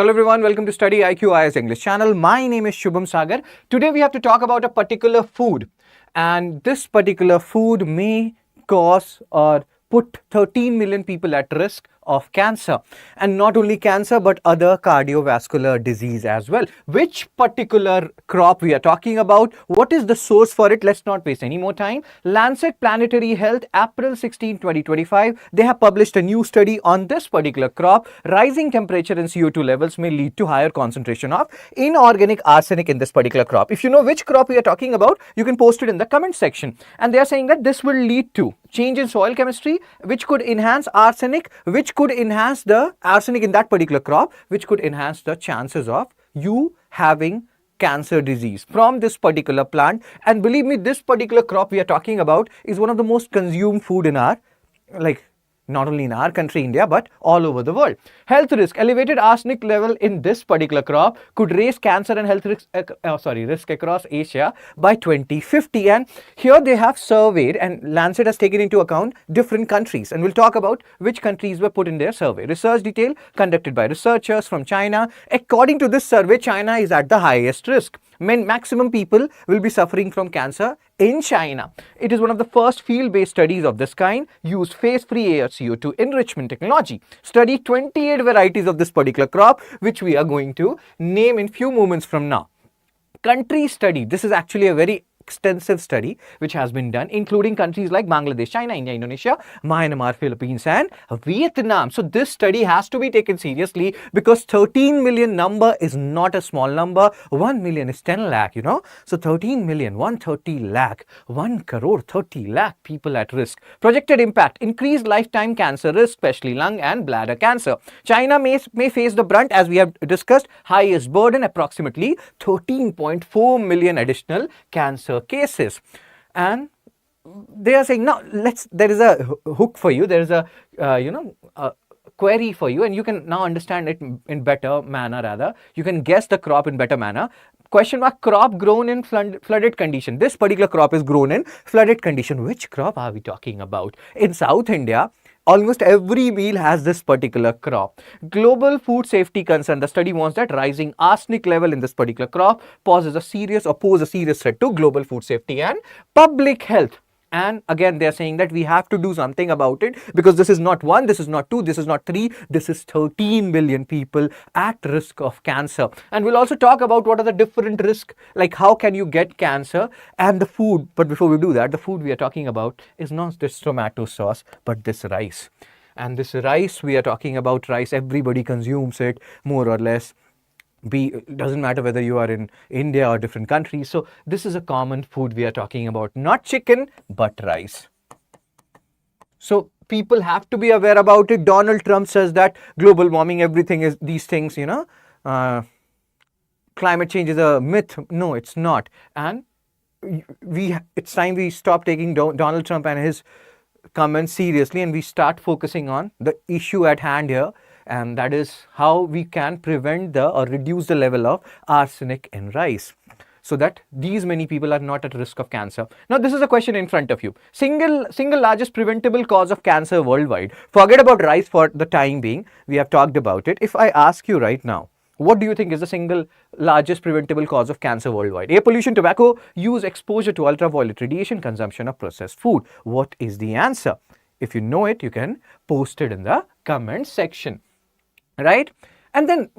Hello everyone, welcome to StudyIQ IAS English channel. My name is Shubham Sagar. Today we have to talk about a particular food, and this particular food may cause or put 13 million people at risk of cancer, and not only cancer but other cardiovascular disease as well. Which particular crop we are talking about? What is the source for it? Let's not waste any more time. Lancet Planetary Health, April 16, 2025, they have published a new study on this particular crop. Rising temperature and CO2 levels may lead to higher concentration of inorganic arsenic in this particular crop. If you know which crop we are talking about, you can post it in the comment section. And they are saying that this will lead to change in soil chemistry, which could enhance arsenic, which could enhance the arsenic in that particular crop, which could enhance the chances of you having cancer disease from this particular plant. And believe me, this particular crop we are talking about is one of the most consumed food in our, not only in our country, India, but all over the world. Health risk. Elevated arsenic level in this particular crop could raise cancer and health risk across Asia by 2050. And here they have surveyed, and Lancet has taken into account different countries. And we'll talk about which countries were put in their survey. Research detail conducted by researchers from China. According to this survey, China is at the highest risk. Maximum people will be suffering from cancer in China. It is one of the first field-based studies of this kind, used phase-free air CO2 enrichment technology. Study 28 varieties of this particular crop, which we are going to name in few moments from now. Country study. This is actually a very extensive study which has been done, including countries like Bangladesh, China, India, Indonesia, Myanmar, Philippines and Vietnam. So this study has to be taken seriously, because 13 million number is not a small number. 1 million is 10 lakh, you know. So 13 million, 130 lakh, 1 crore 30 lakh people at risk. Projected impact: increased lifetime cancer risk, especially lung and bladder cancer. China may face the brunt, as we have discussed, highest burden, approximately 13.4 million additional cancer cases. And they are saying, now there is a hook for you, there is a a query for you, and you can now understand it in better manner. Rather, you can guess the crop in better manner. Question mark: crop grown in flooded condition. This particular crop is grown in flooded condition. Which crop are we talking about? In South India, almost every meal has this particular crop. Global food safety concern. The study warns that rising arsenic level in this particular crop pose a serious threat to global food safety and public health. And again, they are saying that we have to do something about it, because this is not 1, this is not 2, this is not 3, this is 13 million people at risk of cancer. And we'll also talk about what are the different risks, like how can you get cancer, and the food. But before we do that, the food we are talking about is not this tomato sauce, but this rice. And this rice, we are talking about rice, everybody consumes it more or less. Doesn't matter whether you are in India or different countries. So this is a common food we are talking about, not chicken but rice. So people have to be aware about it. Donald Trump says that global warming, everything is these things, climate change is a myth. No, it's not. And it's time we stop taking Donald Trump and his comments seriously, and we start focusing on the issue at hand here. And that is how we can prevent or reduce the level of arsenic in rice, so that these many people are not at risk of cancer. Now, this is a question in front of you. Single largest preventable cause of cancer worldwide. Forget about rice for the time being. We have talked about it. If I ask you right now, what do you think is the single largest preventable cause of cancer worldwide? Air pollution, tobacco use, exposure to ultraviolet radiation, consumption of processed food. What is the answer? If you know it, you can post it in the comment section. Right? And then,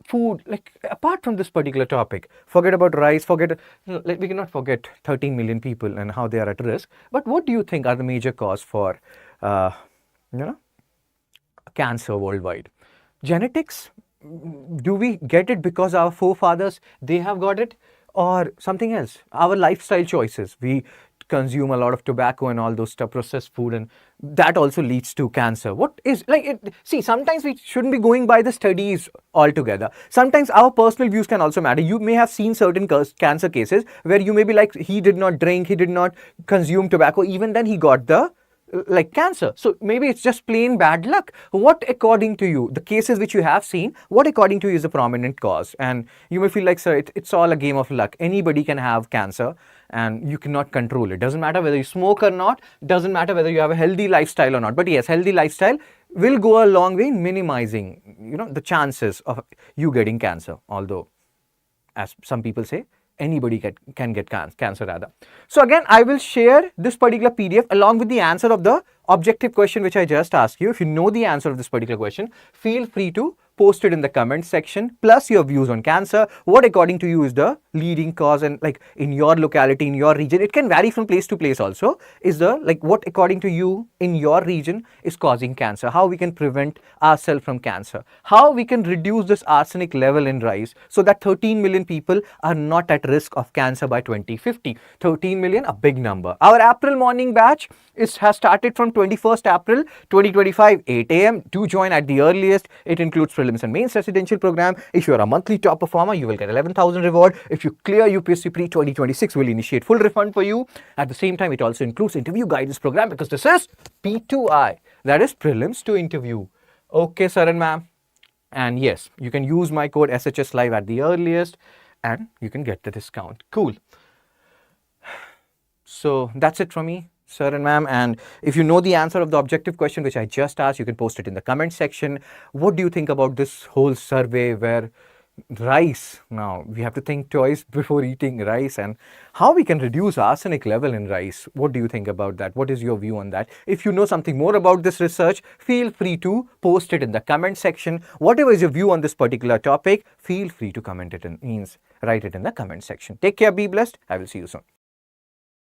food, apart from this particular topic, forget about rice, we cannot forget 13 million people and how they are at risk. But what do you think are the major cause for, cancer worldwide? Genetics? Do we get it because our forefathers, they have got it, or something else? Our lifestyle choices. We consume a lot of tobacco and all those stuff, processed food, and that also leads to cancer. What is see, sometimes we shouldn't be going by the studies altogether. Sometimes our personal views can also matter. You may have seen certain cancer cases where you may be like, he did not drink, he did not consume tobacco, even then he got the cancer. So maybe it's just plain bad luck. What according to you, the cases which you have seen, what according to you is a prominent cause? And you may feel like, sir, it's all a game of luck. Anybody can have cancer and you cannot control it. Doesn't matter whether you smoke or not, doesn't matter whether you have a healthy lifestyle or not. But yes, healthy lifestyle will go a long way in minimizing, the chances of you getting cancer. Although, as some people say, anybody can get cancer rather. So again, I will share this particular PDF along with the answer of the objective question which I just asked you. If you know the answer of this particular question, feel free to post it in the comment section, plus your views on cancer. What according to you is the leading cause, and like in your locality, in your region, it can vary from place to place also, is the like what according to you in your region is causing cancer, how we can prevent ourselves from cancer, how we can reduce this arsenic level in rice so that 13 million people are not at risk of cancer by 2050. 13 million, a big number. Our April morning batch has started from 21st April 2025, 8 a.m. Do join at the earliest. It includes Prelims and Mains Residential Program. If you are a monthly top performer, you will get 11,000 reward. If you clear UPSC Pre 2026, will initiate full refund for you. At the same time, it also includes interview guidance program, because this is P2I, that is Prelims to Interview. Okay, sir and ma'am. And yes, you can use my code SHS Live at the earliest and you can get the discount. Cool. So that's it from me, sir and ma'am. And if you know the answer of the objective question which I just asked, you can post it in the comment section. What do you think about this whole survey where rice, now we have to think twice before eating rice, and how we can reduce arsenic level in rice? What do you think about that? What is your view on that? If you know something more about this research, feel free to post it in the comment section. Whatever is your view on this particular topic, feel free to comment it write it in the comment section. Take care, be blessed. I will see you soon.